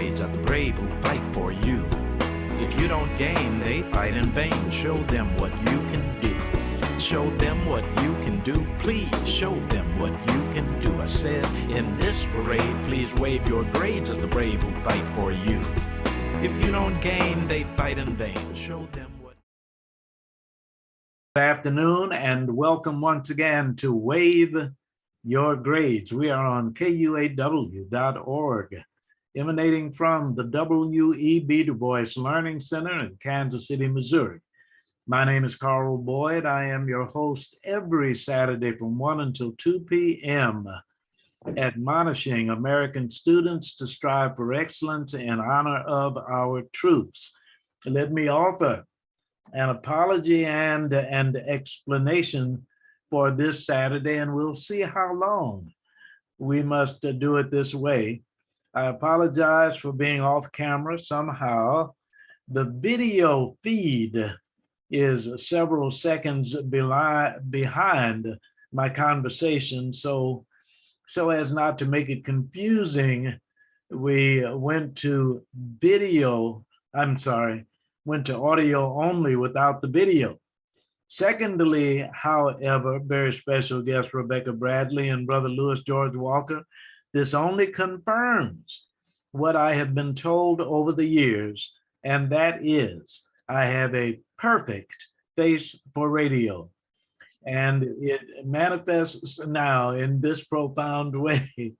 grades of the brave who fight for you. If you don't gain, they fight in vain. Show them what you can do. Show them what you can do. Please show them what you can do. I said, in this parade, please wave your grades of the brave who fight for you. If you don't gain, they fight in vain. Show them what. Good afternoon and welcome once again to Wave Your Grades. We are on KUAW.org, emanating from the W.E.B. Du Bois Learning Center in Kansas City, Missouri. My name is Carl Boyd. I am your host every Saturday from 1 until 2 p.m., admonishing American students to strive for excellence in honor of our troops. Let me offer an apology and an explanation for this Saturday, and we'll see how long we must do it this way. I apologize for being off camera somehow. The video feed is several seconds behind my conversation, so as not to make it confusing, we went to audio only without the video. Secondly, however, very special guest Rebecca Bradley and Brother Louis George Walker, this only confirms what I have been told over the years, and that is I have a perfect face for radio. And it manifests now in this profound way.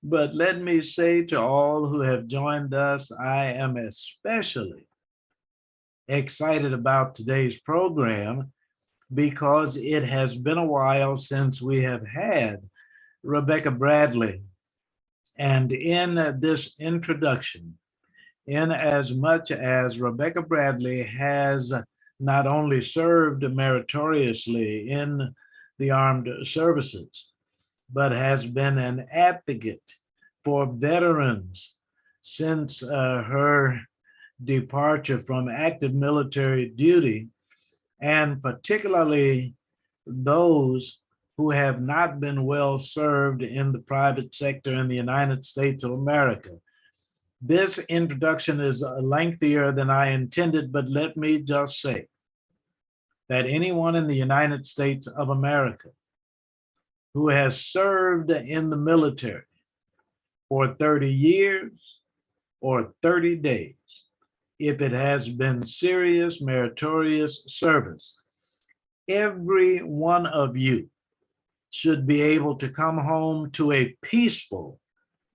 But let me say to all who have joined us, I am especially excited about today's program because it has been a while since we have had Rebecca Bradley. And in this introduction, in as much as Rebecca Bradley has not only served meritoriously in the armed services, but has been an advocate for veterans since her departure from active military duty, and particularly those who have not been well served in the private sector in the United States of America. This introduction is lengthier than I intended, but let me just say that anyone in the United States of America who has served in the military for 30 years or 30 days, if it has been serious, meritorious service, every one of you should be able to come home to a peaceful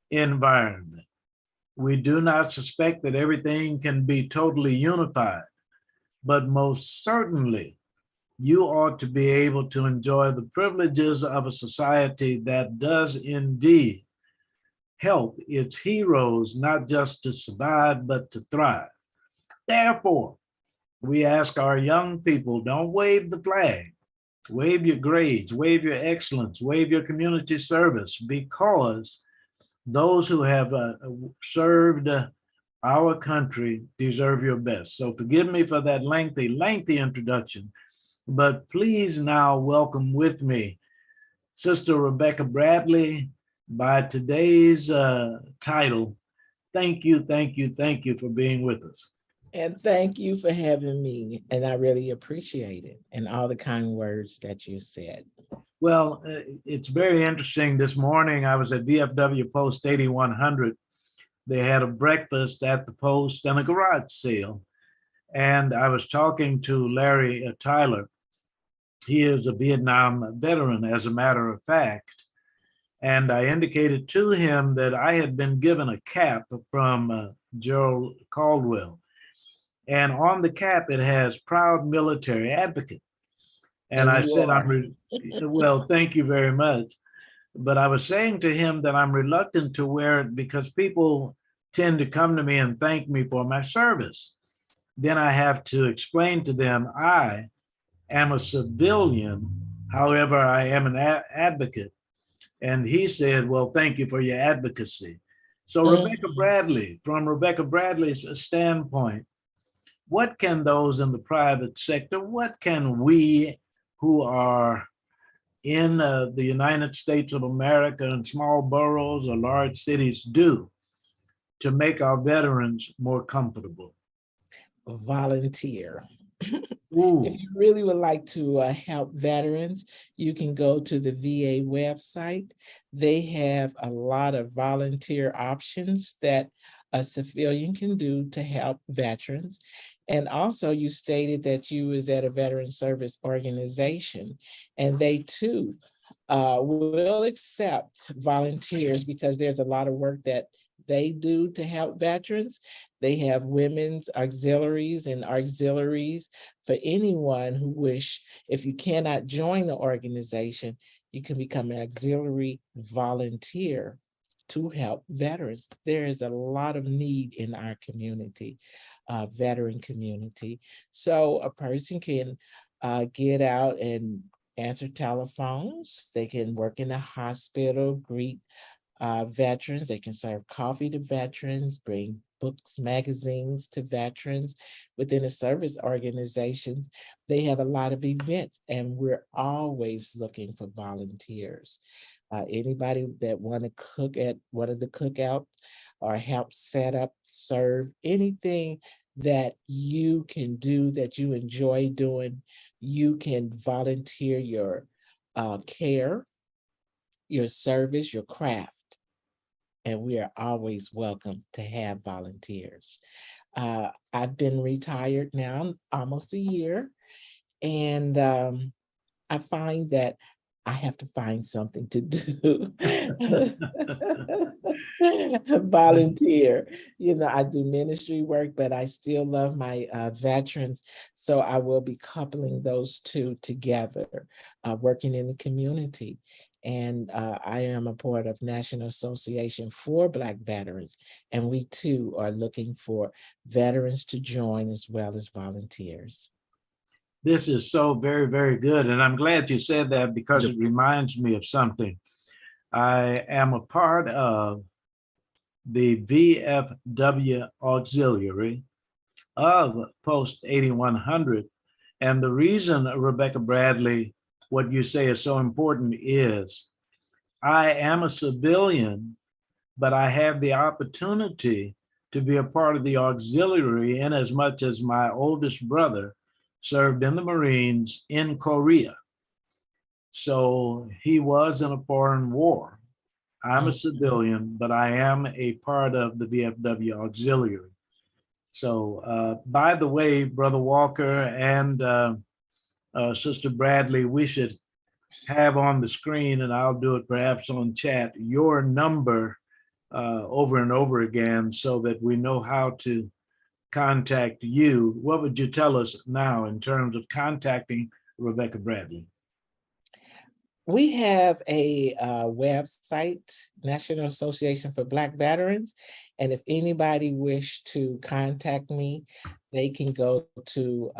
environment. We do not suspect that everything can be totally unified, but most certainly you ought to be able to enjoy the privileges of a society that does indeed help its heroes not just to survive, but to thrive. Therefore, we ask our young people, don't wave the flag, wave your grades, wave your excellence, wave your community service, because those who have served our country deserve your best. So forgive me for that lengthy introduction, but please now welcome with me Sister Rebecca Bradley by today's title. Thank you for being with us. And thank you for having me. And I really appreciate it and all the kind words that you said. Well, it's very interesting. This morning, I was at VFW Post 8100. They had a breakfast at the post and a garage sale. And I was talking to Larry Tyler. He is a Vietnam veteran, as a matter of fact. And I indicated to him that I had been given a cap from Gerald Caldwell. And on the cap, it has proud military advocate. And I said, well, thank you very much. But I was saying to him that I'm reluctant to wear it because people tend to come to me and thank me for my service. Then I have to explain to them, I am a civilian, however, I am an advocate. And he said, well, thank you for your advocacy. So Rebecca Bradley, from Rebecca Bradley's standpoint, what can those in the private sector, what can we who are in the United States of America in small boroughs or large cities do to make our veterans more comfortable? Volunteer. Ooh, If you really would like to help veterans, you can go to the VA website. They have a lot of volunteer options that a civilian can do to help veterans. And also, you stated that you was at a veteran service organization, and they too will accept volunteers because there's a lot of work that they do to help veterans. They have women's auxiliaries and auxiliaries for anyone who wish. If you cannot join the organization, you can become an auxiliary volunteer to help veterans. There is a lot of need in our community, veteran community. So a person can get out and answer telephones. They can work in a hospital, greet veterans. They can serve coffee to veterans, bring books, magazines to veterans. Within a service organization, they have a lot of events, and we're always looking for volunteers. Anybody that want to cook at one of the cookouts or help set up, serve, anything that you can do that you enjoy doing, you can volunteer your care, your service, your craft, and we are always welcome to have volunteers. I've been retired now almost a year, and I find that I have to find something to do. Volunteer. You know, I do ministry work, but I still love my veterans. So I will be coupling those two together, working in the community. And I am a part of National Association for Black Veterans. And we too are looking for veterans to join as well as volunteers. this is so very, very good. And I'm glad you said that because it reminds me of something. I am a part of the VFW auxiliary of Post 8100. And the reason, Rebecca Bradley, what you say is so important is I am a civilian, but I have the opportunity to be a part of the auxiliary in as much as my oldest brother served in the Marines in Korea. So he was in a foreign war. I'm a civilian, but I am a part of the VFW auxiliary. So, by the way, Brother Walker and Sister Bradley, we should have on the screen, and I'll do it perhaps on chat, your number over and over again so that we know how to contact you. What would you tell us now in terms of contacting Rebecca Bradley? We have a website, National Association for Black Veterans. And if anybody wish to contact me, they can go to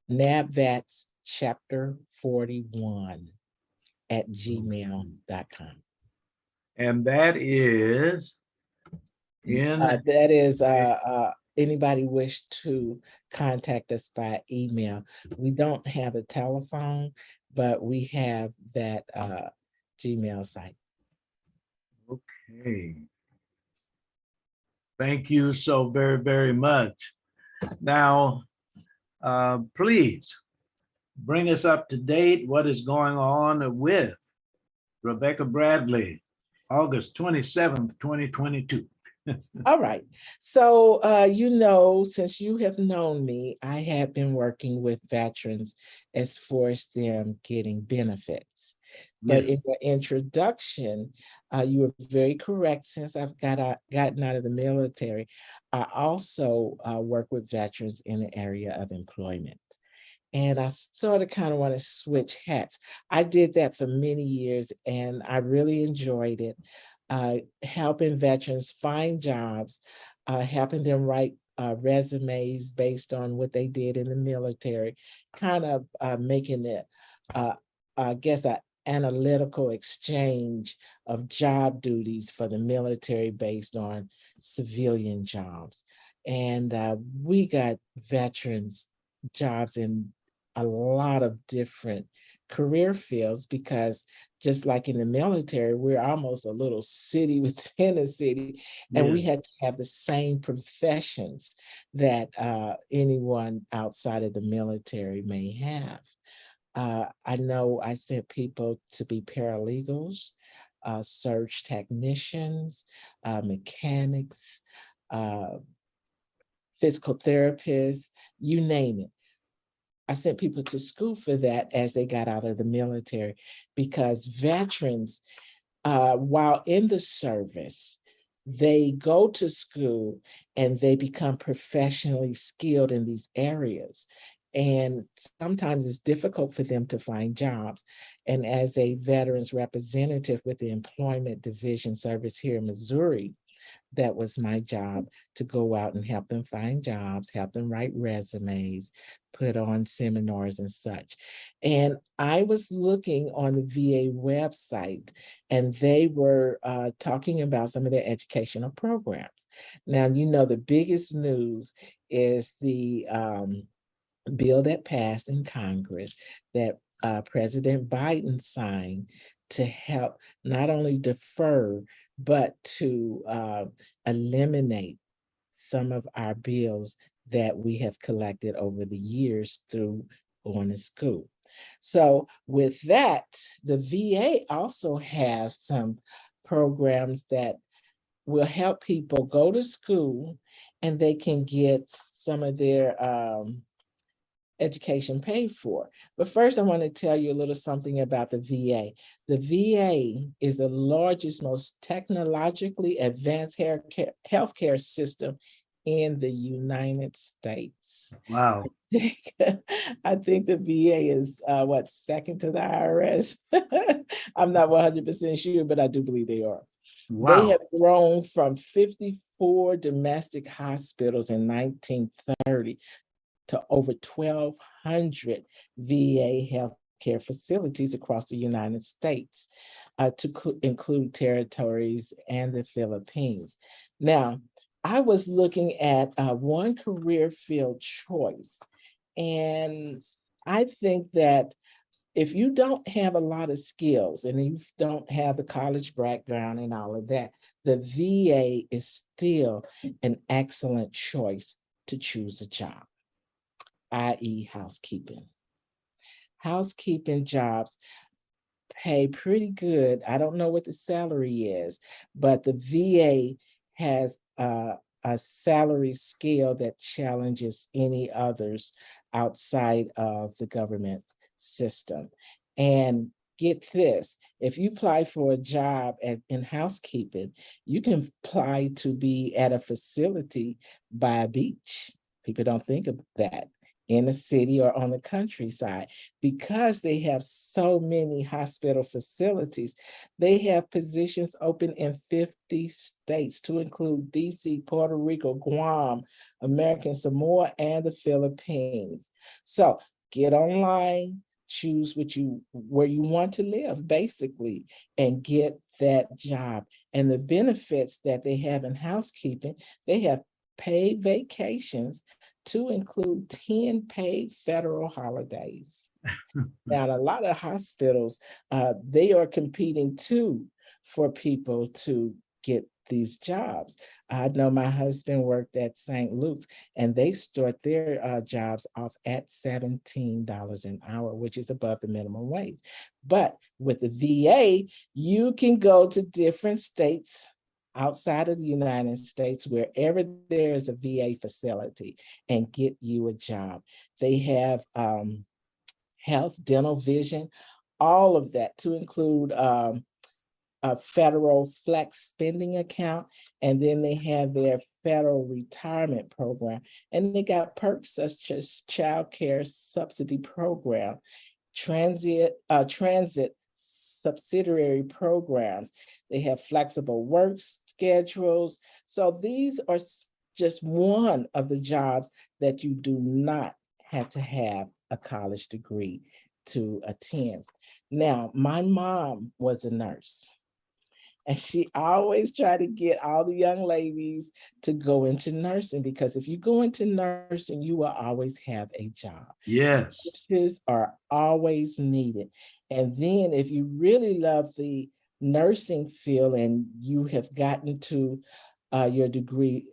NABVATS chapter 41 at gmail.com. And that is in That is anybody wish to contact us by email. We don't have a telephone, but we have that Gmail site. okay. Thank you so very, very much. Now, please bring us up to date. What is going on with Rebecca Bradley, August 27th, 2022? All right. So, you know, since you have known me, I have been working with veterans as far as them getting benefits. But Yes. in your introduction, you were very correct. Since I've gotten out of the military, I also work with veterans in the area of employment. And I sort of kind of want to switch hats. I did that for many years and I really enjoyed it. Helping veterans find jobs, helping them write resumes based on what they did in the military, kind of making it, I guess, an analytical exchange of job duties for the military based on civilian jobs. And we got veterans jobs in a lot of different career fields, because just like in the military, we're almost a little city within a city, and we Yeah. had to have the same professions that anyone outside of the military may have. I know I sent people to be paralegals, search technicians, mechanics, uh, physical therapists, you name it. I sent people to school for that as they got out of the military, because veterans, while in the service, they go to school and they become professionally skilled in these areas. And sometimes it's difficult for them to find jobs. And as a veterans representative with the Employment Division Service here in Missouri, that was my job, to go out and help them find jobs, help them write resumes, put on seminars and such. And I was looking on the VA website, and they were talking about some of their educational programs. Now, you know, the biggest news is the bill that passed in Congress that President Biden signed to help not only defer, but to eliminate some of our bills that we have collected over the years through going to school. So with that, the VA also have some programs that will help people go to school, and they can get some of their education paid for. But first, I want to tell you a little something about the VA. The VA is the largest, most technologically advanced healthcare system in the United States. Wow. I think the VA is what, second to the IRS? I'm not 100% sure, but I do believe they are. They Wow. have grown from 54 domestic hospitals in 1930 to over 1,200 VA healthcare facilities across the United States, to include territories and the Philippines. Now, I was looking at one career field choice, and I think that if you don't have a lot of skills and you don't have the college background and all of that, the VA is still an excellent choice to choose a job, i.e. housekeeping. Housekeeping jobs pay pretty good. I don't know what the salary is, but the VA has a salary scale that challenges any others outside of the government system. And get this, if you apply for a job in housekeeping, you can apply to be at a facility by a beach. People don't think of that, in a city or on the countryside, because they have so many hospital facilities. They have positions open in 50 states, to include DC, Puerto Rico, Guam, American Samoa, and the Philippines. So get online, choose where you want to live, basically, and get that job. And the benefits that they have in housekeeping, they have paid vacations, to include 10 paid federal holidays. Now, a lot of hospitals, they are competing too for people to get these jobs. I know my husband worked at St. Luke's, and they start their jobs off at $17 an hour, which is above the minimum wage. But with the VA, you can go to different states outside of the United States, wherever there is a VA facility, and get you a job. They have health, dental, vision, all of that, to include a federal flex spending account. And then they have their federal retirement program. And they got perks such as child care subsidy program, transit subsidiary programs. They have flexible work schedules. So these are just one of the jobs that you do not have to have a college degree to attend. Now, my mom was a nurse, And she always tried to get all the young ladies to go into nursing, because if you go into nursing, you will always have a job. Yes. Nurses are always needed. And then if you really love the nursing field and you have gotten to your degree,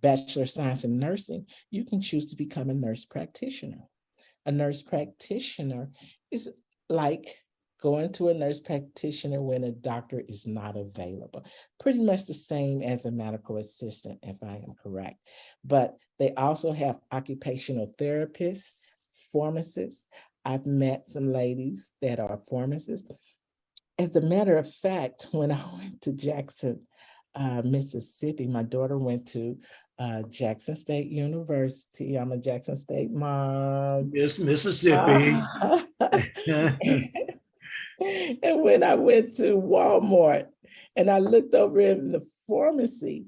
Bachelor of Science in Nursing, you can choose to become a nurse practitioner. A nurse practitioner is like going to a nurse practitioner when a doctor is not available. Pretty much the same as a medical assistant, if I am correct. But they also have occupational therapists, pharmacists. I've met some ladies that are pharmacists. As a matter of fact, when I went to Jackson, Mississippi, my daughter went to Jackson State University. I'm a Jackson State mom. Yes, Mississippi. And when I went to Walmart and I looked over in the pharmacy,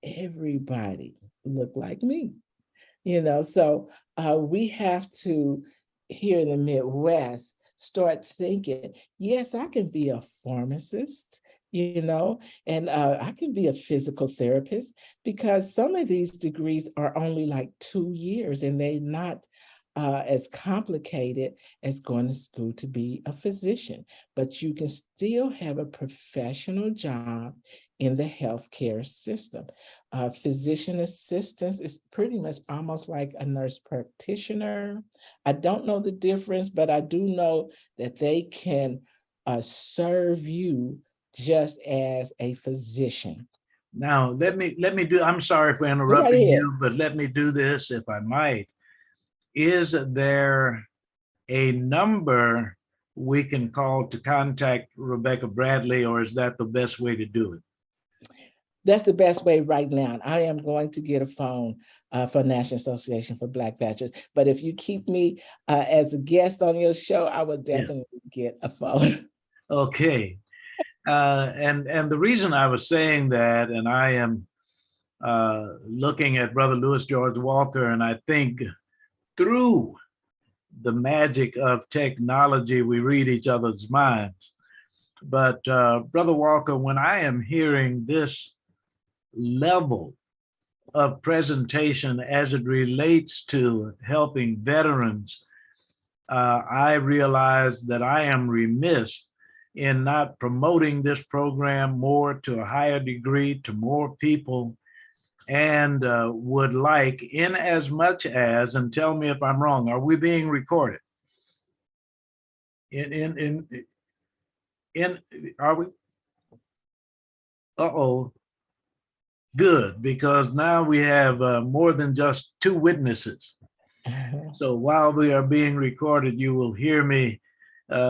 everybody looked like me, so we have to, here in the Midwest, start thinking, yes, I can be a pharmacist, and I can be a physical therapist, because some of these degrees are only like 2 years and they're not as complicated as going to school to be a physician, but you can still have a professional job in the healthcare system. Physician assistants is pretty much almost like a nurse practitioner. I don't know the difference, but I do know that they can serve you just as a physician. Now, let me do, I'm sorry for Go right interrupting ahead. you, but let me do this if I might. Is there a number we can call to contact Rebecca Bradley, or is that the best way to do it? That's the best way right now. I am going to get a phone for National Association for Black Veterans. But if you keep me as a guest on your show, I will definitely get a phone. Okay. And the reason I was saying that, and I am looking at Brother Louis George Walker, and I think through the magic of technology, we read each other's minds. But Brother Walker, when I am hearing this level of presentation as it relates to helping veterans, I realize that I am remiss in not promoting this program more to a higher degree to more people, and would like, in as much as, and tell me if I'm wrong, are we being recorded? Are we? Uh-oh. Good, because now we have more than just 2 witnesses. So while we are being recorded, you will hear me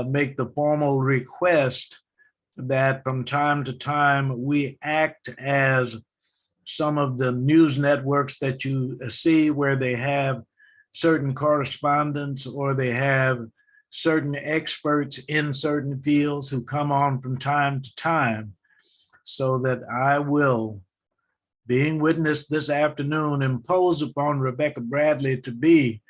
make the formal request that from time to time we act as some of the news networks that you see, where they have certain correspondents or they have certain experts in certain fields who come on from time to time, so that I will, being witnessed this afternoon, impose upon Rebecca Bradley to be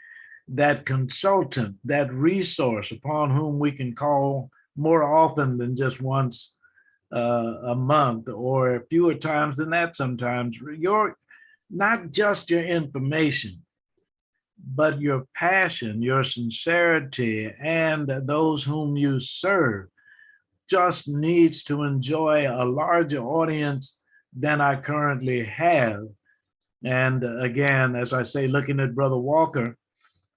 that consultant, that resource upon whom we can call more often than just once a month, or fewer times than that sometimes. Not just your information, but your passion, your sincerity, and those whom you serve just needs to enjoy a larger audience than I currently have. And again, as I say, looking at Brother Walker,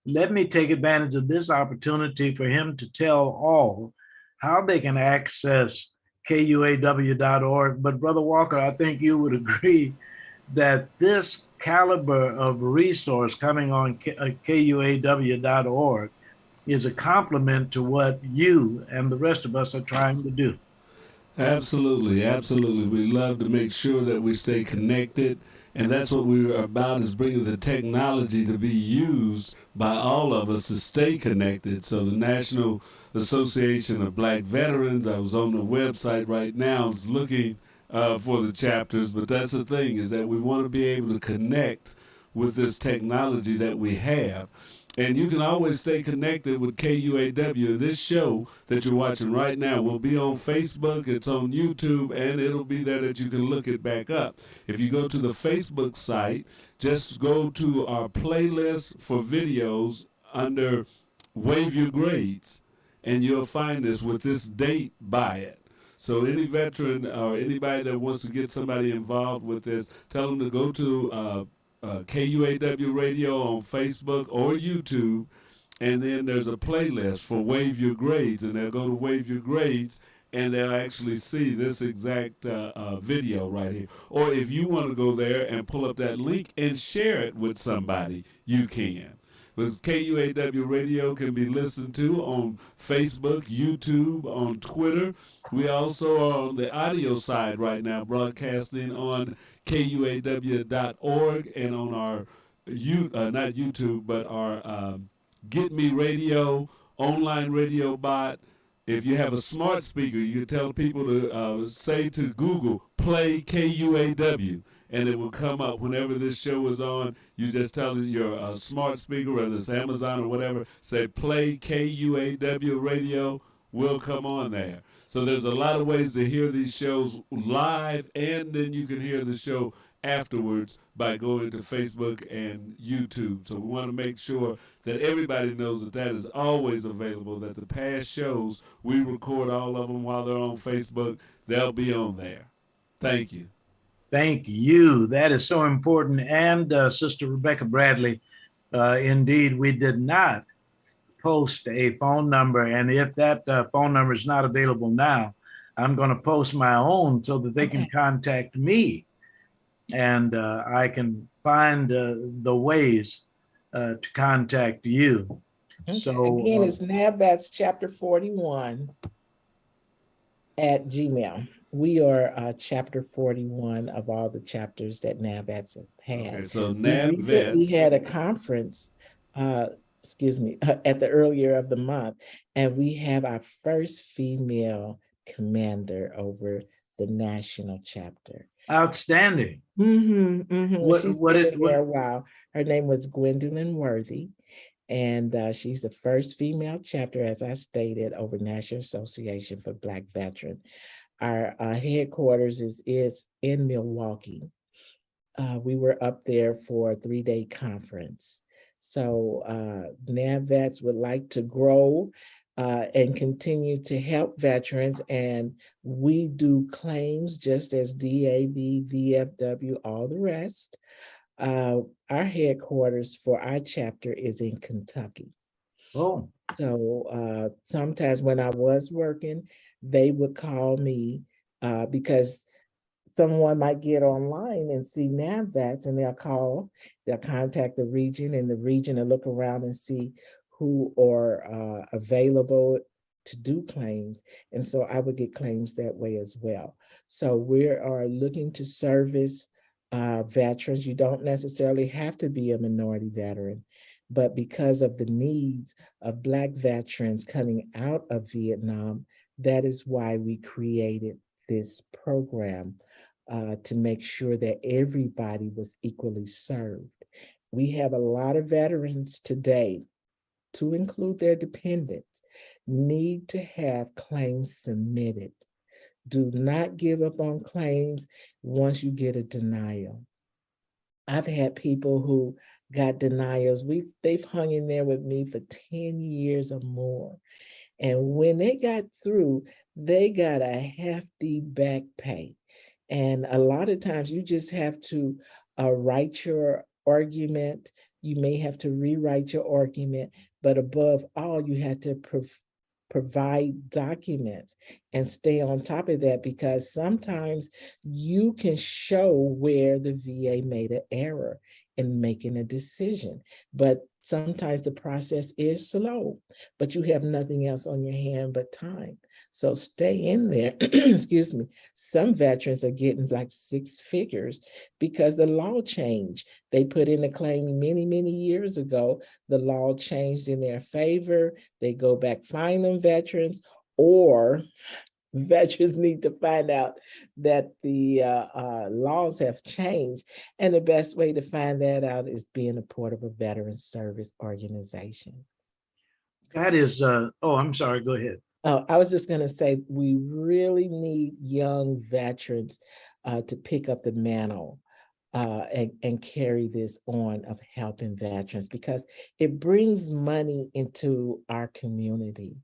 let me take advantage of this opportunity for him to tell all how they can access KUAW.org. But Brother Walker, I think you would agree that this caliber of resource coming on KUAW.org is a compliment to what you and the rest of us are trying to do. Absolutely, absolutely. We love to make sure that we stay connected, and that's what we're about, is bringing the technology to be used by all of us to stay connected. So the National Association of Black Veterans, I was on the website right now, I was looking for the chapters, but that's the thing, is that we want to be able to connect with this technology that we have. And you can always stay connected with KUAW. This show that you're watching right now will be on Facebook, it's on YouTube, and it'll be there that you can look it back up. If you go to the Facebook site, just go to our playlist for videos under Wave Your Grades, and you'll find us with this date by it. So any veteran or anybody that wants to get somebody involved with this, tell them to go to KUAW Radio on Facebook or YouTube, and then there's a playlist for Wave Your Grades, and they'll go to Wave Your Grades, and they'll actually see this exact video right here. Or if you want to go there and pull up that link and share it with somebody, you can. But KUAW Radio can be listened to on Facebook, YouTube, on Twitter. We also are on the audio side right now, broadcasting on KUAW.org and on our, not YouTube, but our Get Me Radio, online radio bot. If you have a smart speaker, you can tell people to say to Google, play KUAW. And it will come up whenever this show is on. You just tell your smart speaker, whether it's Amazon or whatever, say play KUAW radio, will come on there. So there's a lot of ways to hear these shows live, and then you can hear the show afterwards by going to Facebook and YouTube. So we want to make sure that everybody knows that that is always available, that the past shows, we record all of them while they're on Facebook. They'll be on there. Thank you. Thank you. That is so important. And Sister Rebecca Bradley, indeed, we did not post a phone number. And if that phone number is not available now, I'm going to post my own so that they can contact me. And I can find the ways to contact you. Okay. So again, it's NABATS chapter 41 at Gmail. We are chapter 41 of all the chapters that NABATS have had. Okay, so NABATS. We had a conference, at the earlier of the month, and we have our first female commander over the national chapter. outstanding. Mm-hmm, mm-hmm. She's What been it there a while. Her name was Gwendolyn Worthy, and she's the first female chapter, as I stated, over National Association for Black Veterans. Our headquarters is in Milwaukee. We were up there for a 3-day conference. So NAVVETS would like to grow and continue to help veterans. And we do claims just as DAV, VFW, all the rest. Our headquarters for our chapter is in Kentucky. Oh. So sometimes when I was working, they would call me because someone might get online and see NAVVETS, and they'll contact the region, and the region will look around and see who are available to do claims. And so I would get claims that way as well. So we are looking to service veterans. You don't necessarily have to be a minority veteran, but because of the needs of Black veterans coming out of Vietnam, that is why we created this program to make sure that everybody was equally served. We have a lot of veterans today, to include their dependents, need to have claims submitted. Do not give up on claims once you get a denial. I've had people who got denials. They've hung in there with me for 10 years or more. And when they got through, they got a hefty back pay. And a lot of times you just have to write your argument. You may have to rewrite your argument, but above all, you have to provide documents and stay on top of that, because sometimes you can show where the VA made an error in making a decision, but sometimes the process is slow, but you have nothing else on your hand but time. So stay in there. Excuse me. Some veterans are getting like 6 figures because the law changed. They put in a claim many, many years ago. The law changed in their favor. They go back, find them veterans, or veterans need to find out that the laws have changed. And the best way to find that out is being a part of a veteran service organization. That is, oh, I'm sorry, go ahead. Oh, I was just going to say, we really need young veterans to pick up the mantle and carry this on of helping veterans, because it brings money into our community.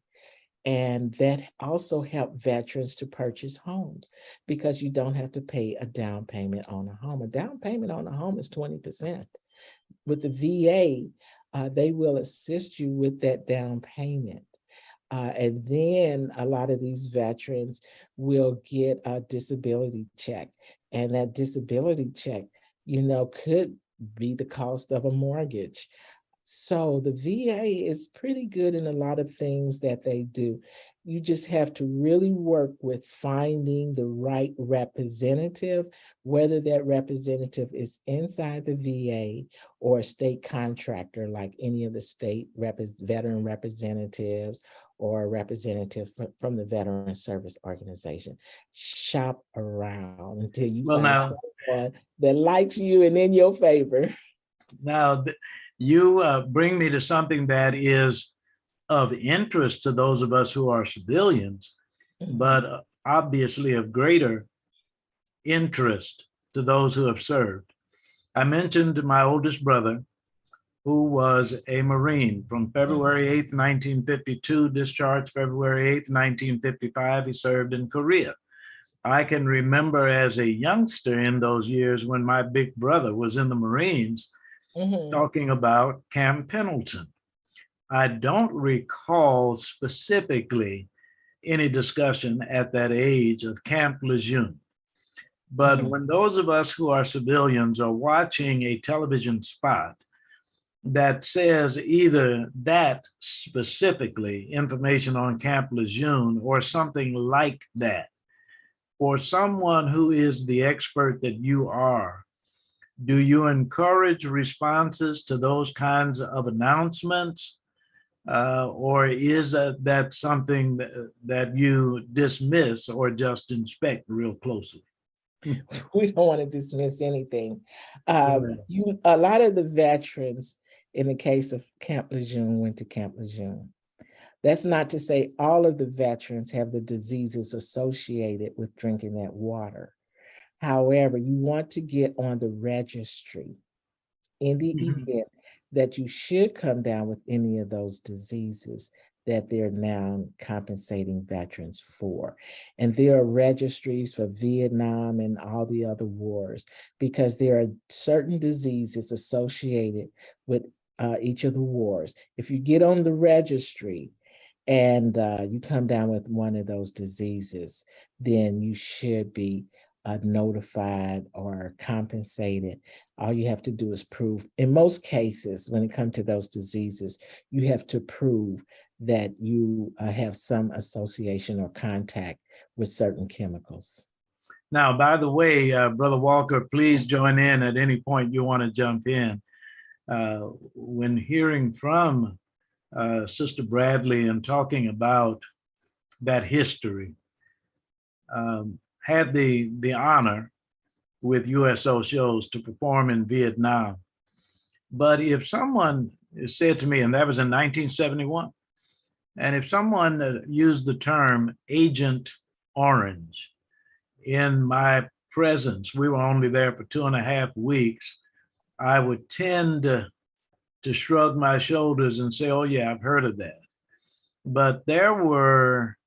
And that also help veterans to purchase homes, because you don't have to pay a down payment on a home. A down payment on a home is 20%. With the VA, they will assist you with that down payment. And then a lot of these veterans will get a disability check. And that disability check, could be the cost of a mortgage. So the VA is pretty good in a lot of things that they do. You just have to really work with finding the right representative, whether that representative is inside the VA or a state contractor, like any of the state veteran representatives or a representative from the Veteran Service Organization. Shop around until you find someone that likes you and in your favor. Now, you bring me to something that is of interest to those of us who are civilians, but obviously of greater interest to those who have served. I mentioned my oldest brother, who was a Marine from February 8th, 1952, discharged February 8th, 1955. He served in Korea. I can remember as a youngster in those years when my big brother was in the Marines, talking about Camp Pendleton. I don't recall specifically any discussion at that age of Camp Lejeune. But when those of us who are civilians are watching a television spot that says either that specifically, information on Camp Lejeune, or something like that, for someone who is the expert that you are, do you encourage responses to those kinds of announcements? Or is that something that you dismiss or just inspect real closely? We don't want to dismiss anything. A lot of the veterans, in the case of Camp Lejeune, went to Camp Lejeune. That's not to say all of the veterans have the diseases associated with drinking that water. However, you want to get on the registry in the event that you should come down with any of those diseases that they're now compensating veterans for. And there are registries for Vietnam and all the other wars, because there are certain diseases associated with each of the wars. If you get on the registry and you come down with one of those diseases, then you should be notified or compensated. All you have to do is prove, in most cases, when it comes to those diseases, you have to prove that you have some association or contact with certain chemicals. Now, by the way, Brother Walker, please join in at any point you want to jump in. When hearing from Sister Bradley and talking about that history, had the honor with USO shows to perform in Vietnam. But if someone said to me, and that was in 1971, and if someone used the term Agent Orange in my presence, we were only there for 2.5 weeks, I would tend to shrug my shoulders and say, oh yeah, I've heard of that. But there were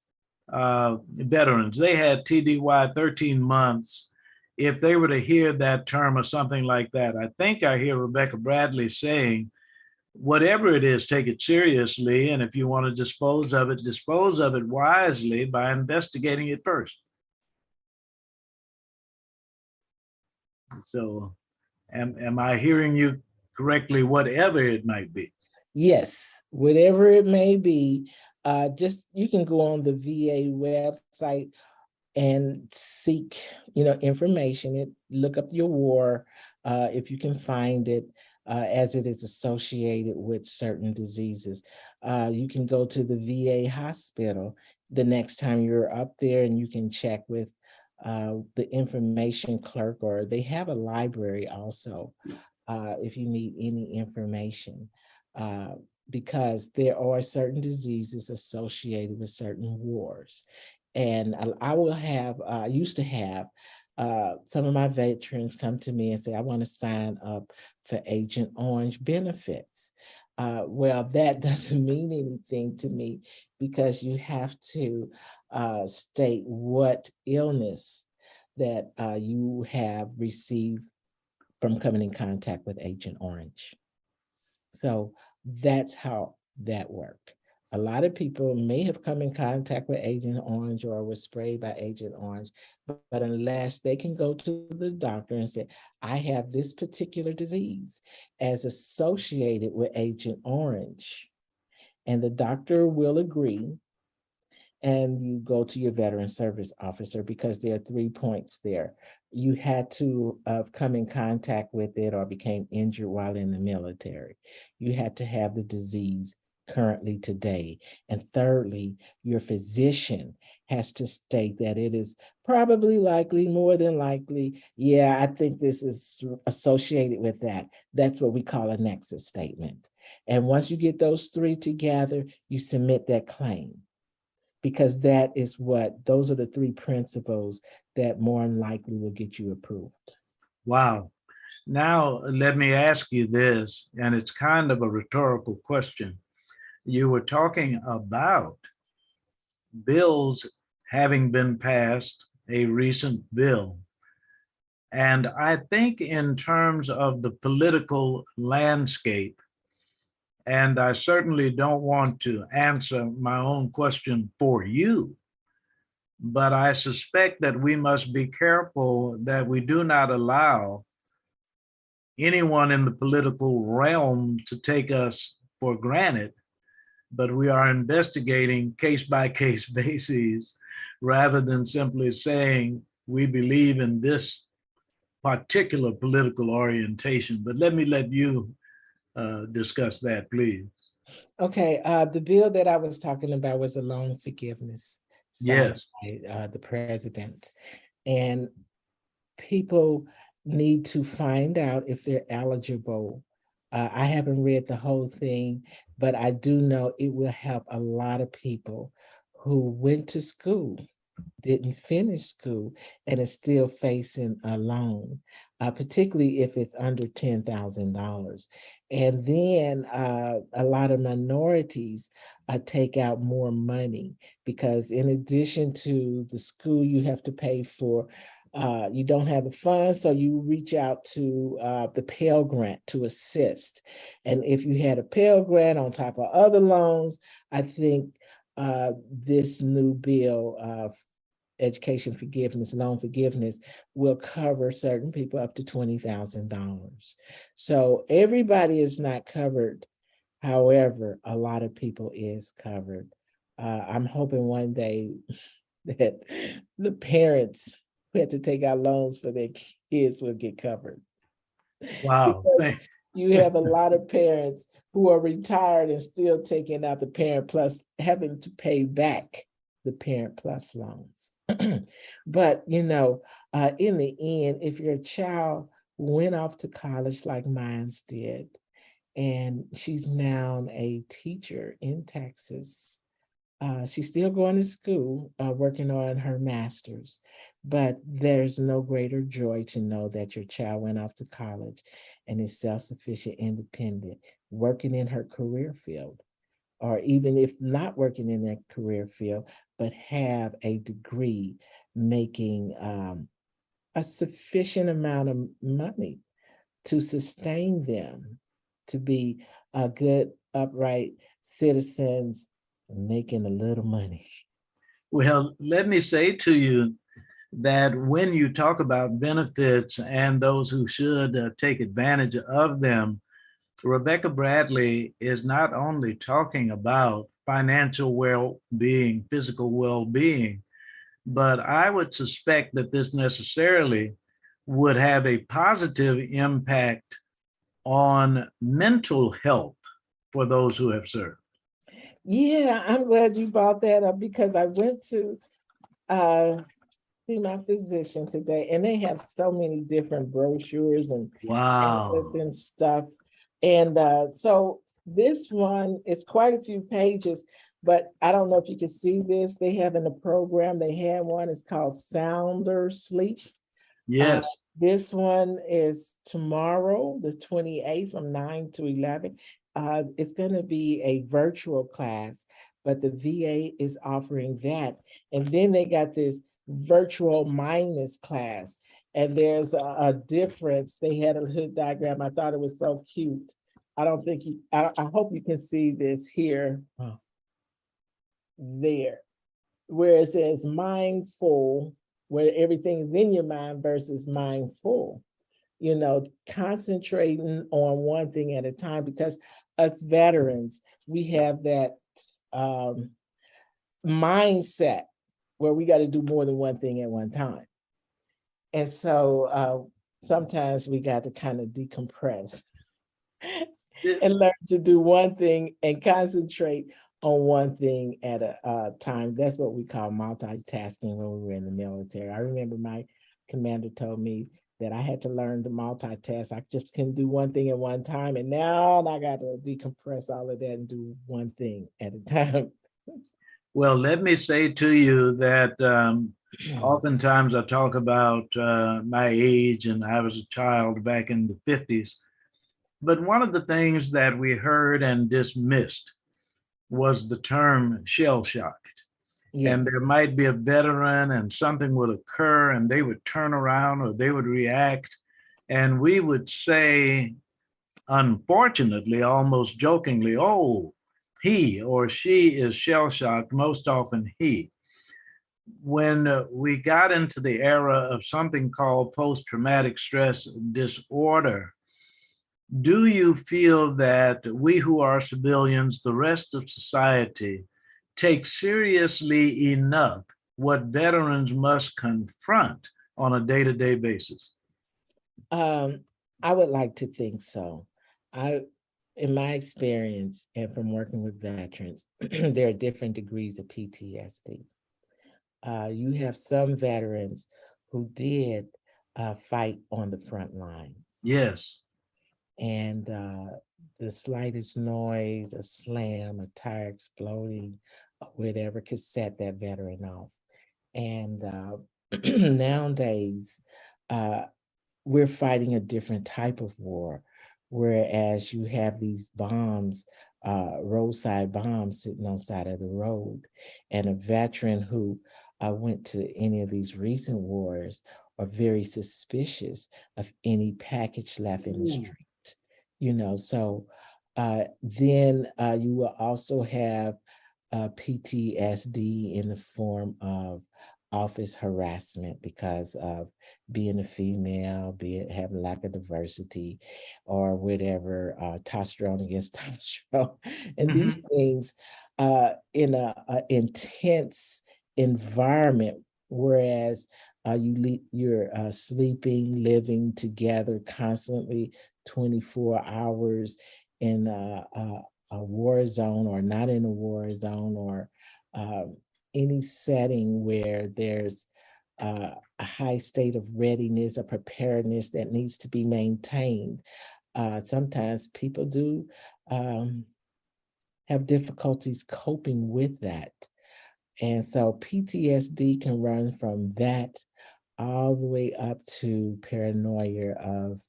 veterans, they had TDY 13 months. If they were to hear that term or something like that, I think I hear Rebecca Bradley saying, whatever it is, take it seriously. And if you want to dispose of it wisely by investigating it first. So am I hearing you correctly, whatever it might be? Yes, whatever it may be. Just you can go on the VA website and seek, information. Look up your war if you can find it, as it is associated with certain diseases. You can go to the VA hospital the next time you're up there, and you can check with the information clerk, or they have a library also if you need any information. Uh, because there are certain diseases associated with certain wars. And I will have, I used to have some of my veterans come to me and say, I want to sign up for Agent Orange benefits. Well, that doesn't mean anything to me, because you have to state what illness that you have received from coming in contact with Agent Orange. So that's how that worked. A lot of people may have come in contact with Agent Orange or was sprayed by Agent Orange, but unless they can go to the doctor and say, I have this particular disease as associated with Agent Orange, and the doctor will agree, and you go to your veteran service officer, because there are 3 points there. You had to come in contact with it or became injured while in the military. You had to have the disease currently today. And thirdly, your physician has to state that it is probably likely, more than likely, yeah, I think this is associated with that. That's what we call a nexus statement. And once you get those 3 together, you submit that claim, because that is those are the 3 principles that more than likely will get you approved. Wow. Now, let me ask you this, and it's kind of a rhetorical question. You were talking about bills having been passed, a recent bill. And I think in terms of the political landscape, and I certainly don't want to answer my own question for you, but I suspect that we must be careful that we do not allow anyone in the political realm to take us for granted, but we are investigating case by case basis rather than simply saying we believe in this particular political orientation. But let you discuss that, please. Okay, the bill that I was talking about was a loan forgiveness signed Yes. by the president. And people need to find out if they're eligible. I haven't read the whole thing, but I do know it will help a lot of people who went to school, didn't finish school, and is still facing a loan, particularly if it's under $10,000. And then a lot of minorities take out more money, because in addition to the school you have to pay for, you don't have the funds, so you reach out to the Pell Grant to assist. And if you had a Pell Grant on top of other loans, I think this new bill, education forgiveness, loan forgiveness, will cover certain people up to $20,000. So everybody is not covered. However, a lot of people is covered. I'm hoping one day that the parents who had to take out loans for their kids will get covered. Wow. Because you have a lot of parents who are retired and still taking out the Parent Plus, having to pay back the Parent Plus loans. But, in the end, if your child went off to college like mine did, and she's now a teacher in Texas, she's still going to school, working on her master's, but there's no greater joy to know that your child went off to college and is self-sufficient, independent, working in her career field, or even if not working in their career field, but have a degree, making a sufficient amount of money to sustain them, to be good, upright citizens, making a little money. Well, let me say to you that when you talk about benefits and those who should take advantage of them, Rebecca Bradley is not only talking about financial well-being, physical well-being, but I would suspect that this necessarily would have a positive impact on mental health for those who have served. Yeah, I'm glad you brought that up because I went to see my physician today, and they have so many different brochures and Wow. pamphlets and stuff. And so this one is quite a few pages, but I don't know if you can see this. They have in the program, they had one, it's called Sounder Sleep. Yes. This one is tomorrow, the 28th from 9 to 11. It's going to be a virtual class, but the VA is offering that. And then they got this virtual mindness class. And there's a difference. They had a hood diagram. I thought it was so cute. I don't think you, I hope you can see this here. There, where it says mindful, where everything's in your mind versus mindful, you know, concentrating on one thing at a time, because us veterans, we have that mindset where we got to do more than one thing at one time. And so sometimes we got to kind of decompress and learn to do one thing and concentrate on one thing at a time. That's what we call multitasking when we were in the military. I remember my commander told me that I had to learn to multitask. I just couldn't do one thing at one time. And now I got to decompress all of that and do one thing at a time. Well, let me say to you that oftentimes I talk about my age, and I was a child back in the 50s. But one of the things that we heard and dismissed was the term shell shocked. Yes. And there might be a veteran and something would occur and they would turn around or they would react. And we would say, unfortunately, almost jokingly, oh, he or she is shell shocked, most often he. When we got into the era of something called post-traumatic stress disorder, do you feel that we who are civilians, the rest of society, take seriously enough what veterans must confront on a day-to-day basis? I would like to think so. In my experience and from working with veterans, there are different degrees of PTSD. You have some veterans who did fight on the front lines. Yes. And the slightest noise, a slam, a tire exploding, whatever could set that veteran off. And nowadays, we're fighting a different type of war, whereas you have these bombs, roadside bombs sitting on the side of the road, and a veteran who went to any of these recent wars are very suspicious of any package left in the street. You know, so then you will also have PTSD in the form of office harassment because of being a female, having lack of diversity, or whatever, testosterone against testosterone, and these things in a intense environment, whereas you're sleeping, living together constantly 24 hours in a war zone or not in a war zone, or any setting where there's a high state of readiness or preparedness that needs to be maintained. Sometimes people do have difficulties coping with that. And so PTSD can run from that all the way up to paranoia of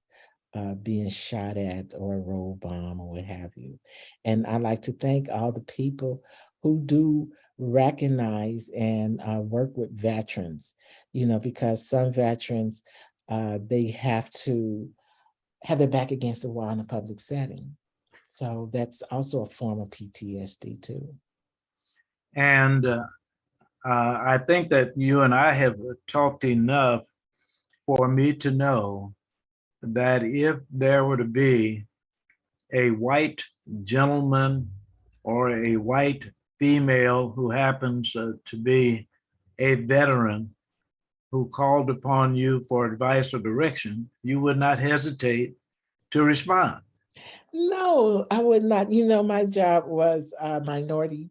being shot at or a road bomb or what have you. And I'd like to thank all the people who do recognize and work with veterans, you know, because some veterans, they have to have their back against the wall in a public setting. So that's also a form of PTSD too. And I think that you and I have talked enough for me to know that if there were to be a white gentleman or a white female who happens to be a veteran who called upon you for advice or direction, you would not hesitate to respond. No, I would not. You know, my job was minority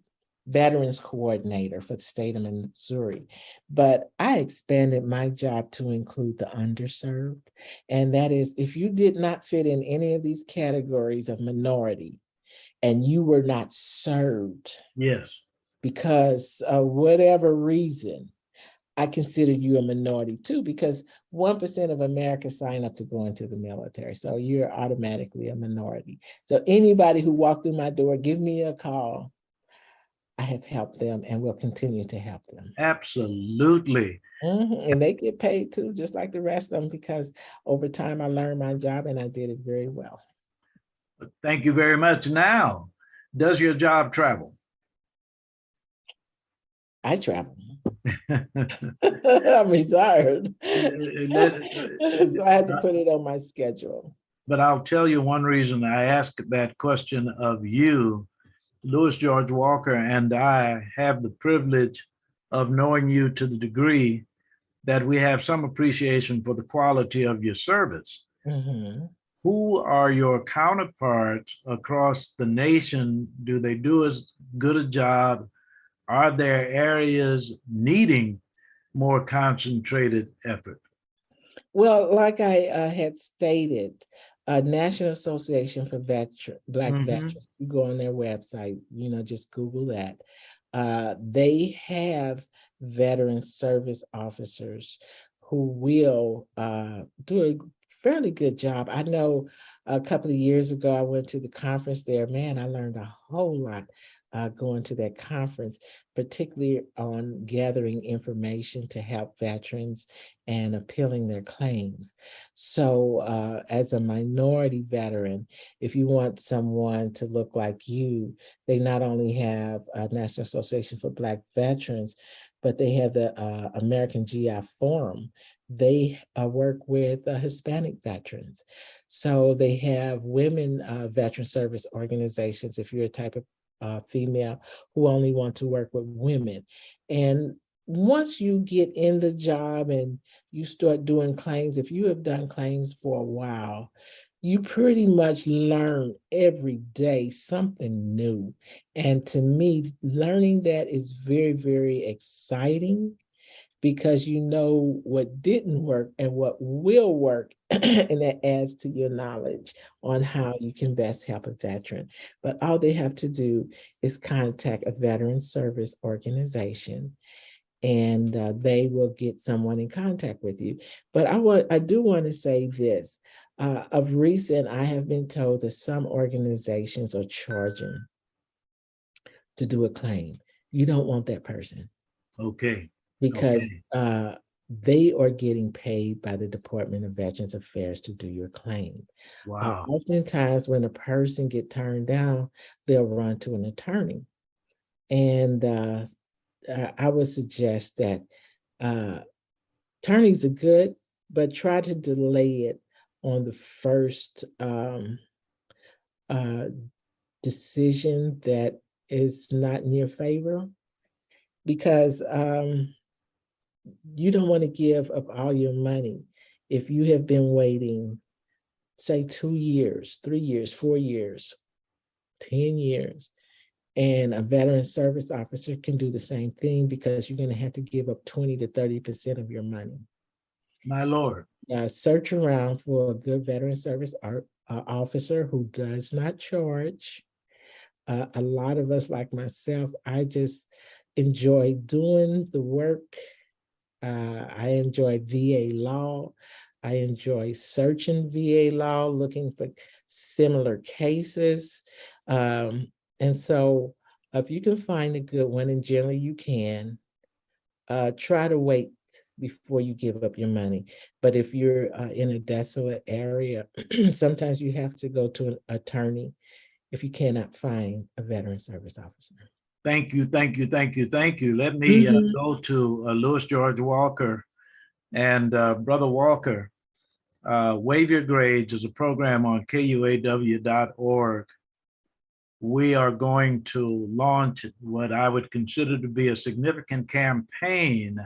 veterans coordinator for the state of Missouri, but I expanded my job to include the underserved. And that is, if you did not fit in any of these categories of minority and you were not served Yes. because of whatever reason, I consider you a minority too, because 1% of America sign up to go into the military. So you're automatically a minority. So anybody who walked through my door, give me a call. I have helped them and will continue to help them. Absolutely. And they get paid too, just like the rest of them, because over time I learned my job and I did it very well. Thank you very much. Now, does your job travel? I travel. I'm retired. So I had to put it on my schedule. But I'll tell you one reason I asked that question of you. Louis George Walker and I have the privilege of knowing you to the degree that we have some appreciation for the quality of your service. Mm-hmm. Who are your counterparts across the nation? Do they do as good a job? Are there areas needing more concentrated effort? Well, like I had stated, National Association for Black Veterans, you go on their website, you know, just Google that. They have veteran service officers who will do a fairly good job. I know a couple of years ago, I went to the conference there. Man, I learned a whole lot going to that conference, particularly on gathering information to help veterans and appealing their claims. So as a minority veteran, if you want someone to look like you, they not only have a National Association for Black Veterans, but they have the American GI Forum. They work with Hispanic veterans. So they have women veteran service organizations, if you're a type of female who only want to work with women. And once you get in the job and you start doing claims, if you have done claims for a while, you pretty much learn every day something new. And to me, learning that is very, very exciting because you know what didn't work and what will work, and that adds to your knowledge on how you can best help a veteran. But all they have to do is contact a veteran service organization and they will get someone in contact with you. But I do want to say this. Of recent, I have been told that some organizations are charging to do a claim. You don't want that person. Okay. Because they are getting paid by the Department of Veterans Affairs to do your claim. Wow. Oftentimes when a person get turned down, they'll run to an attorney. And I would suggest that attorneys are good, but try to delay it on the first decision that is not in your favor, because you don't want to give up all your money if you have been waiting, say 2 years, 3 years, 4 years, 10 years. And a veteran service officer can do the same thing because you're going to have to give up 20 to 30% of your money. My Lord. Search around for a good veteran service officer who does not charge. A lot of us, like myself, I just enjoy doing the work. I enjoy VA law. I enjoy searching VA law, looking for similar cases. And so if you can find a good one, and generally you can, try to wait before you give up your money. But if you're in a desolate area, sometimes you have to go to an attorney if you cannot find a veteran service officer. Thank you, thank you, thank you, thank you. Let me go to Louis George Walker. And Brother Walker, Waive Your Grades is a program on KUAW.org. We are going to launch what I would consider to be a significant campaign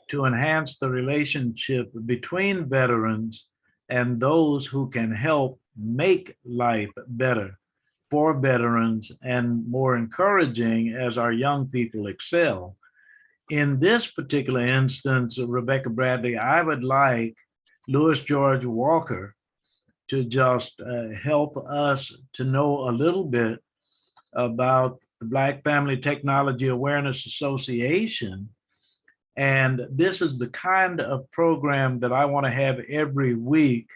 to enhance the relationship between veterans and those who can help make life better for veterans and more encouraging as our young people excel. In this particular instance, Rebecca Bradley, I would like Louis George Walker to just help us to know a little bit about the Black Family Technology Awareness Association. And this is the kind of program that I want to have every week,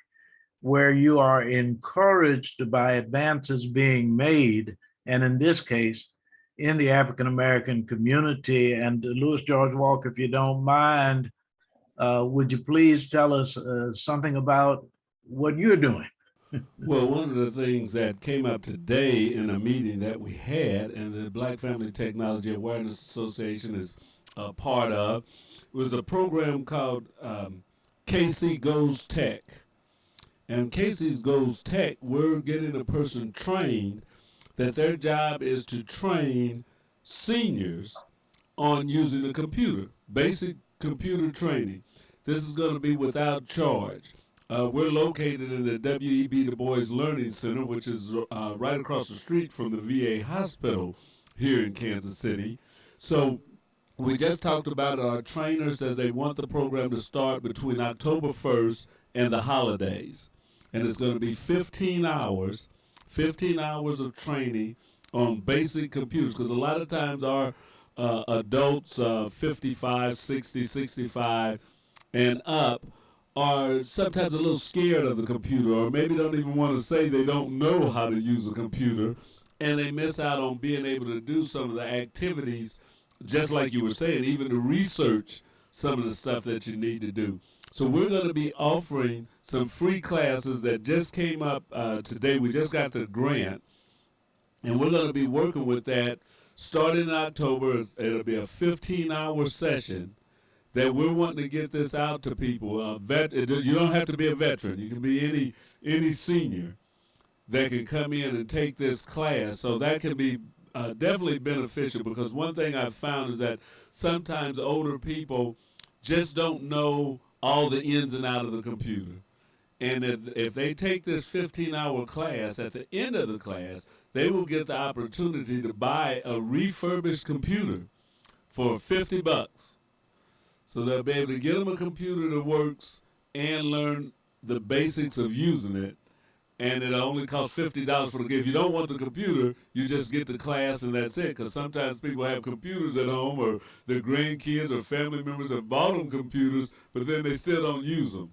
where you are encouraged by advances being made, and in this case, in the African American community. And Louis George Walker, if you don't mind, would you please tell us something about what you're doing? Well, one of the things that came up today in a meeting that we had, and the Black Family Technology Awareness Association is a part of, was a program called KC Goes Tech. And KC Goes Tech, we're getting a person trained that their job is to train seniors on using a computer, basic computer training. This is going to be without charge. We're located in the W.E.B. Du Bois Learning Center, which is right across the street from the VA hospital here in Kansas City. So we just talked about our trainers that they want the program to start between October 1st and the holidays. And it's going to be 15 hours of training on basic computers, because a lot of times our adults 55, 60, 65 and up are sometimes a little scared of the computer, or maybe don't even want to say they don't know how to use a computer, and they miss out on being able to do some of the activities, just like you were saying, even to research some of the stuff that you need to do. So we're going to be offering some free classes that just came up today. We just got the grant, and we're going to be working with that starting in October. It'll be a 15-hour session that we're wanting to get this out to people. You don't have to be a veteran. You can be any senior that can come in and take this class. So that can be definitely beneficial, because one thing I've found is that sometimes older people just don't know all the ins and outs of the computer. And if they take this 15-hour class, at the end of the class, they will get the opportunity to buy a refurbished computer for $50. So they'll be able to get them a computer that works and learn the basics of using it. And it only costs $50 for the gift. If you don't want the computer, you just get the class and that's it. Because sometimes people have computers at home, or their grandkids or family members have bought them computers, but then they still don't use them.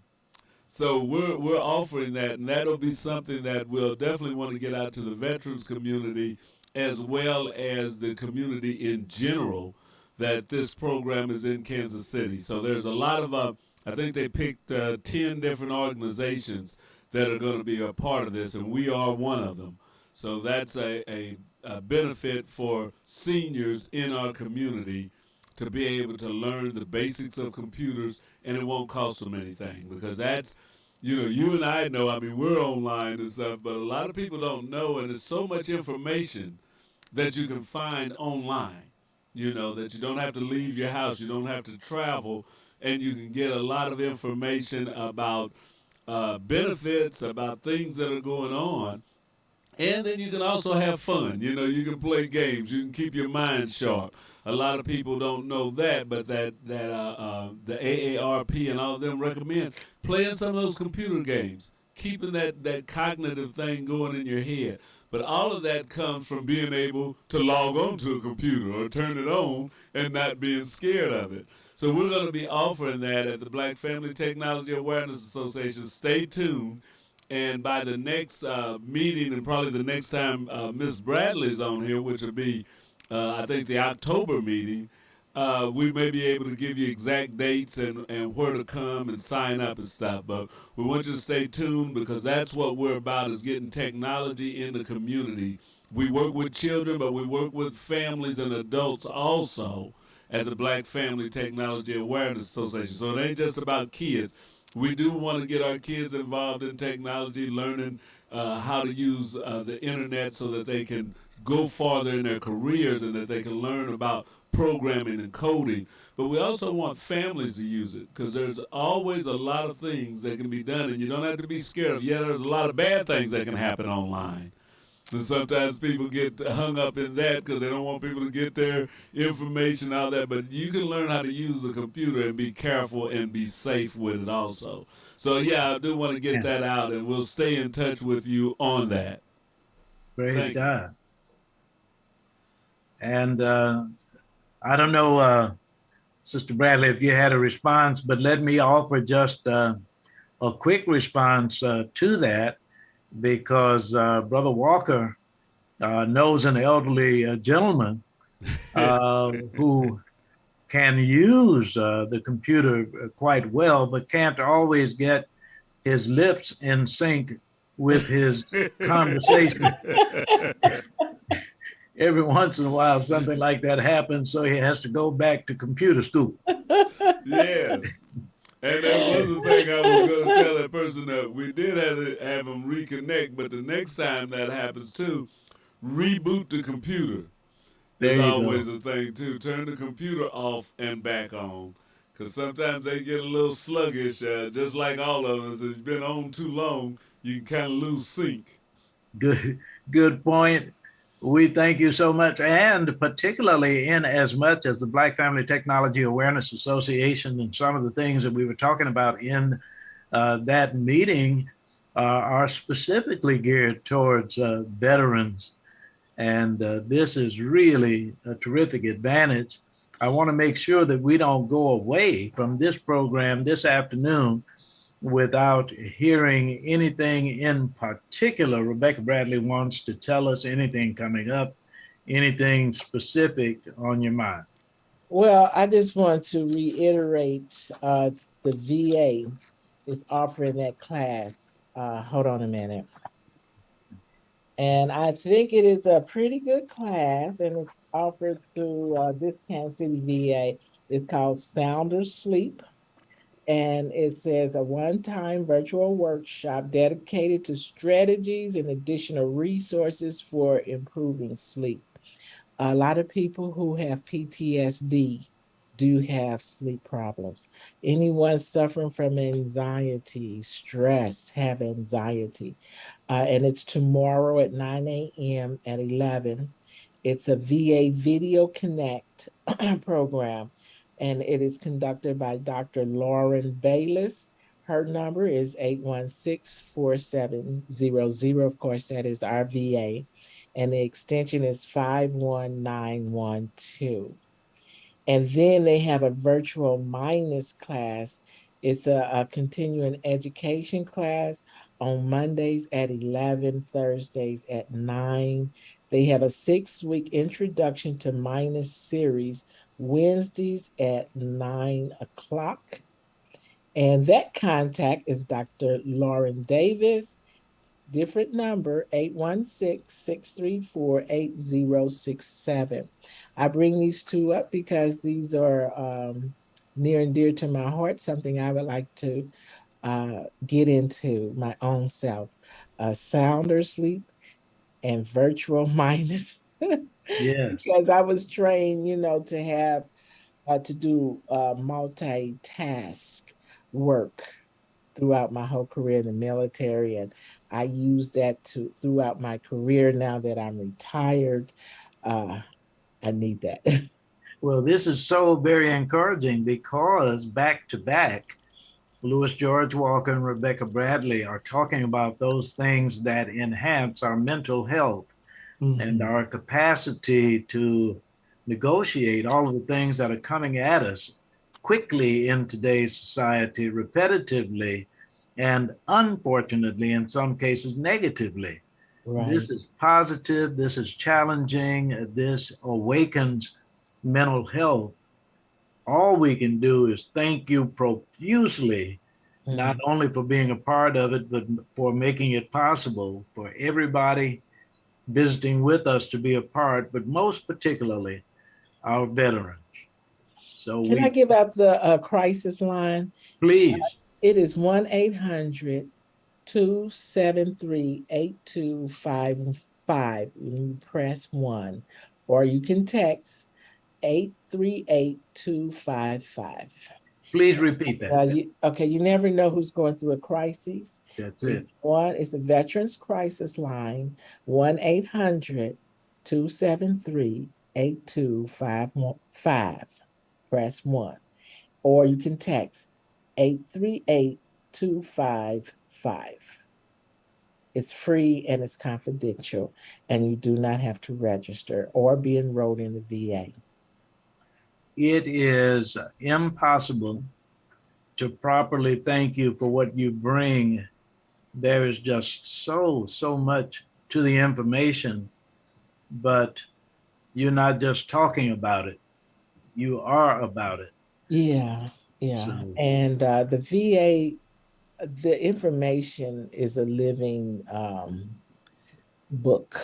So we're offering that, and that'll be something that we'll definitely want to get out to the veterans community, as well as the community in general, that this program is in Kansas City. So there's a lot of, I think they picked 10 different organizations that are going to be a part of this, and we are one of them. So that's a benefit for seniors in our community to be able to learn the basics of computers, and it won't cost them anything, because that's, you and I know, I mean, we're online and stuff, but a lot of people don't know, and there's so much information that you can find online, that you don't have to leave your house, you don't have to travel, and you can get a lot of information about benefits, about things that are going on. And then you can also have fun. You can play games. You can keep your mind sharp. A lot of people don't know that, but the AARP and all of them recommend playing some of those computer games, keeping that cognitive thing going in your head. But all of that comes from being able to log on to a computer or turn it on and not being scared of it. So we're going to be offering that at the Black Family Technology Awareness Association. Stay tuned. And by the next meeting, and probably the next time Ms. Bradley's on here, which will be, I think, the October meeting, we may be able to give you exact dates and where to come and sign up and stuff. But we want you to stay tuned, because that's what we're about, is getting technology in the community. We work with children, but we work with families and adults also at the Black Family Technology Awareness Association. So it ain't just about kids. We do want to get our kids involved in technology, learning how to use the internet so that they can go farther in their careers and that they can learn about programming and coding. But we also want families to use it because there's always a lot of things that can be done, and you don't have to be scared of. Yeah, there's a lot of bad things that can happen online. And sometimes people get hung up in that because they don't want people to get their information out there. But you can learn how to use the computer and be careful and be safe with it also. So, yeah, I do want to get that out, and we'll stay in touch with you on that. Praise Thank God. And I don't know, Sister Bradley, if you had a response, but let me offer just a quick response to that, because Brother Walker knows an elderly gentleman who can use the computer quite well, but can't always get his lips in sync with his conversation. Every once in a while, something like that happens, so he has to go back to computer school. Yes. And that was the thing I was going to tell that person, that we did have them reconnect, but the next time that happens too, reboot the computer. There There's you always go. a thing too. Turn the computer off and back on. Because sometimes they get a little sluggish, just like all of us. If you've been on too long, you can kind of lose sync. Good point. We thank you so much, and particularly in as much as the Black Family Technology Awareness Association and some of the things that we were talking about in that meeting are specifically geared towards veterans. And this is really a terrific advantage. I want to make sure that we don't go away from this program this afternoon without hearing anything in particular. Rebecca Bradley wants to tell us anything coming up, anything specific on your mind. Well, I just want to reiterate the VA is offering that class. Hold on a minute. And I think it is a pretty good class, and it's offered through this Kansas City VA. It's called Sounder Sleep. And it says a one-time virtual workshop dedicated to strategies and additional resources for improving sleep. A lot of people who have PTSD do have sleep problems. Anyone suffering from anxiety, stress, have anxiety. And it's tomorrow at 9 a.m. at 11. It's a VA Video Connect program, and it is conducted by Dr. Lauren Bayless. Her number is 816-4700. Of course, that is our VA. And the extension is 51912. And then they have a virtual mindness class. It's a continuing education class on Mondays at 11, Thursdays at 9. They have a 6-week introduction to mindness series, Wednesdays at 9 o'clock. And that contact is Dr. Lauren Davis. Different number, 816-634-8067. I bring these two up because these are near and dear to my heart, something I would like to get into my own self. Sounder sleep and virtual mindness. Yes. Because I was trained, to have to do multitask work throughout my whole career in the military, and I use that throughout my career. Now that I'm retired, I need that. Well, this is so very encouraging, because back to back, Louis George Walker and Rebecca Bradley are talking about those things that enhance our mental health and our capacity to negotiate all of the things that are coming at us quickly in today's society, repetitively, and unfortunately, in some cases, negatively. Right. This is positive, this is challenging, this awakens mental health. All we can do is thank you profusely, not only for being a part of it, but for making it possible for everybody visiting with us to be a part, but most particularly our veterans. So Can I give out the crisis line? Please. It is 1-800-273-8255. 5, you press 1, or you can text 838-255. Please repeat that. You never know who's going through a crisis. That's it. It's a Veterans Crisis Line, 1-800-273-8255. Press 1. Or you can text 838-255. It's free and it's confidential, and you do not have to register or be enrolled in the VA. It is impossible to properly thank you for what you bring. There is just so much to the information, but you're not just talking about it. You are about it. Yeah. So, And the VA, the information is a living book.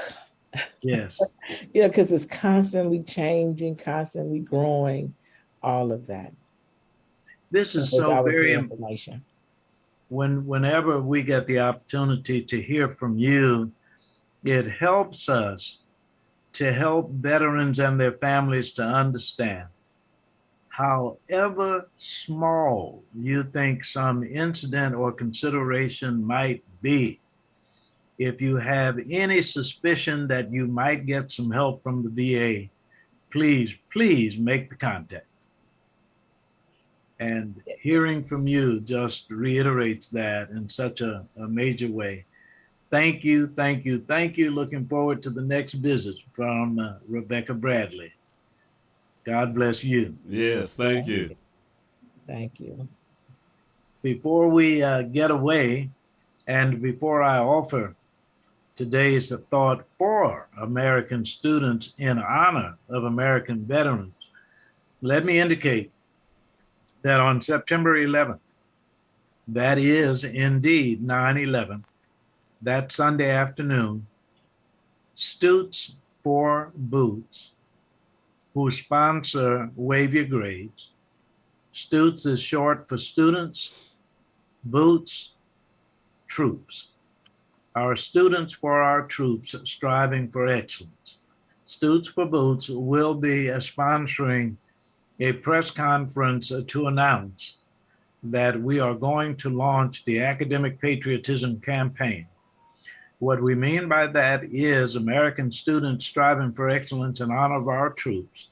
yes. Because it's constantly changing, constantly growing, all of that. This is there's so always new very information. whenever we get the opportunity to hear from you, it helps us to help veterans and their families to understand, however small you think some incident or consideration might be, if you have any suspicion that you might get some help from the VA, please make the contact. And hearing from you just reiterates that in such a major way. Thank you. Looking forward to the next visit from Rebecca Bradley. God bless you. Yes, thank you. Thank you. Before we get away, and before I offer today's thought for American students in honor of American veterans, let me indicate that on September 11th, that is indeed 9/11, that Sunday afternoon, Stutes for Boots, who sponsor Wave Your Grades. Stutes is short for students, Boots, troops. Our students for our troops striving for excellence. Stutes for Boots will be sponsoring a press conference to announce that we are going to launch the Academic Patriotism Campaign. What we mean by that is American students striving for excellence in honor of our troops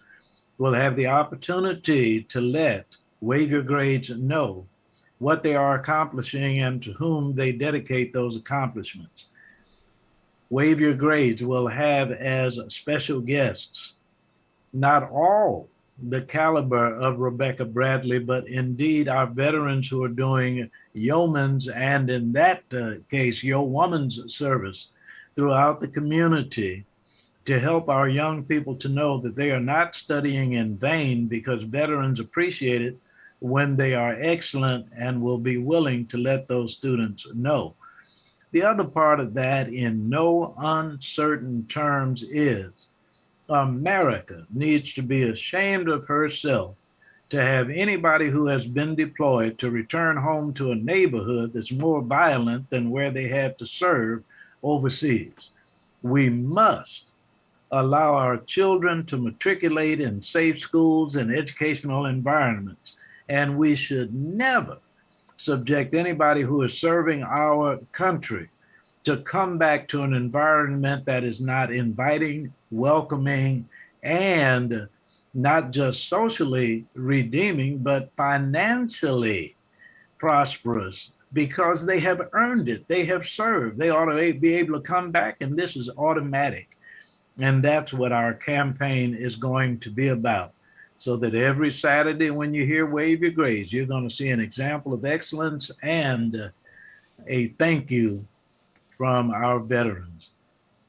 will have the opportunity to let Wave Your Grades know what they are accomplishing and to whom they dedicate those accomplishments. Wave Your Grades will have as special guests not all the caliber of Rebecca Bradley, but indeed our veterans who are doing yeoman's and in that case, yeowoman's service throughout the community to help our young people to know that they are not studying in vain, because veterans appreciate it when they are excellent and will be willing to let those students know. The other part of that in no uncertain terms is America needs to be ashamed of herself to have anybody who has been deployed to return home to a neighborhood that's more violent than where they had to serve overseas. We must allow our children to matriculate in safe schools and educational environments, and we should never subject anybody who is serving our country to come back to an environment that is not inviting, welcoming, and not just socially redeeming, but financially prosperous, because they have earned it. They have served. They ought to be able to come back, and this is automatic. And that's what our campaign is going to be about. So that every Saturday when you hear Wave Your Grades, you're going to see an example of excellence and a thank you from our veterans.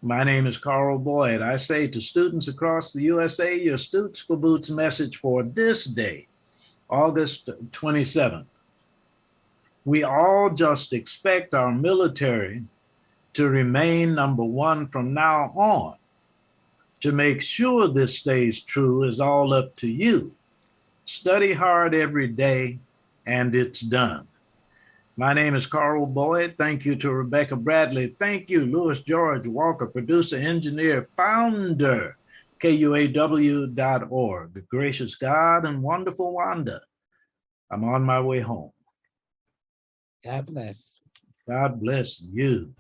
My name is Carl Boyd. I say to students across the USA, your Stutes for Boots message for this day, August 27th. We all just expect our military to remain number one from now on. To make sure this stays true is all up to you. Study hard every day, and it's done. My name is Carl Boyd. Thank you to Rebecca Bradley. Thank you, Louis George Walker, producer, engineer, founder, KUAW.org. Gracious God and wonderful Wanda. I'm on my way home. God bless. God bless you.